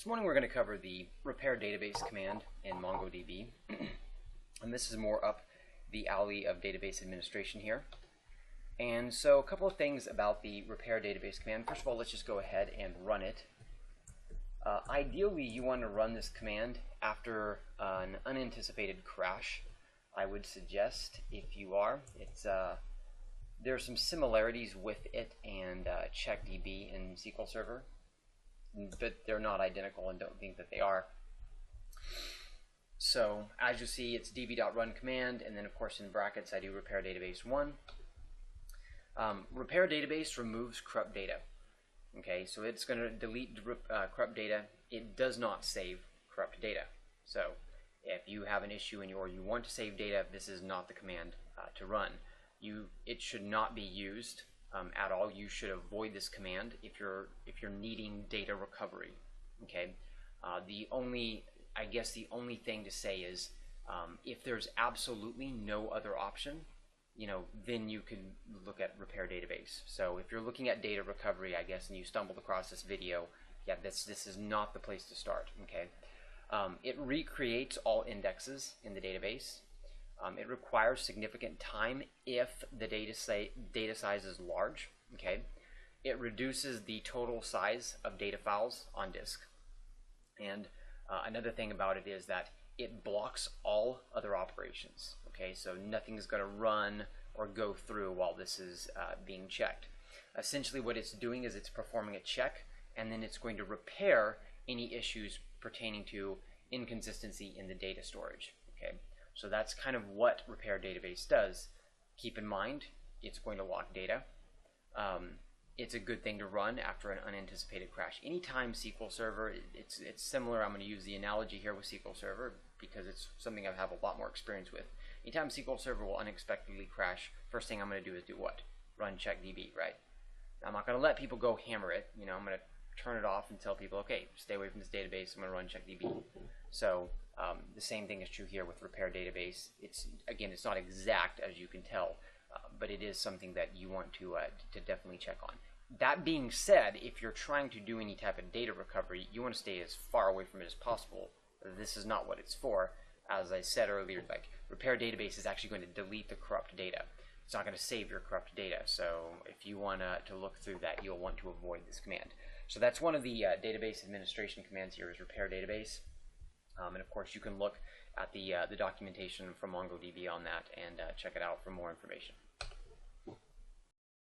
This morning we're going to cover the repair database command in MongoDB, and this is more up the alley of database administration here. And so a couple of things about the repair database command. First of all, let's just go ahead and run it. Ideally, you want to run this command after an unanticipated crash. I would suggest, if you are, there are some similarities with it and CheckDB in SQL Server, but they're not identical, and don't think that they are. So as you see, it's db.run command, and then of course in brackets I do repair database 1. Repair database removes corrupt data. Okay, so it's going to delete corrupt data. It does not save corrupt data. So if you have an issue or you want to save data, this is not the command to run. It should not be used at all. You should avoid this command if you're needing data recovery. Okay, the only thing to say is if there's absolutely no other option, then you can look at repair database. So if you're looking at data recovery, I guess, and you stumbled across this video, yeah, this is not the place to start. Okay, it recreates all indexes in the database. It requires significant time if the data size is large. Okay, it reduces the total size of data files on disk, and another thing about it is that it blocks all other operations. Okay, so nothing's going to run or go through while this is being checked. Essentially, what it's doing is it's performing a check, and then it's going to repair any issues pertaining to inconsistency in the data storage. Okay. So that's kind of what repair database does. Keep in mind, it's going to lock data. It's a good thing to run after an unanticipated crash. Anytime SQL Server, it's similar. I'm going to use the analogy here with SQL Server because it's something I have a lot more experience with. Anytime SQL Server will unexpectedly crash, first thing I'm going to do is do what? Run CheckDB, right? I'm not going to let people go hammer it. I'm going to turn it off and tell people, okay, stay away from this database. I'm going to run CheckDB. So the same thing is true here with repair database. It's not exact, as you can tell, but it is something that you want to definitely check on. That being said, if you're trying to do any type of data recovery, you want to stay as far away from it as possible. This is not what it's for. As I said earlier, like repair database is actually going to delete the corrupt data. It's not going to save your corrupt data. So if you want to look through that, you'll want to avoid this command. So that's one of the database administration commands here is repair database. And of course, you can look at the documentation from MongoDB on that and check it out for more information.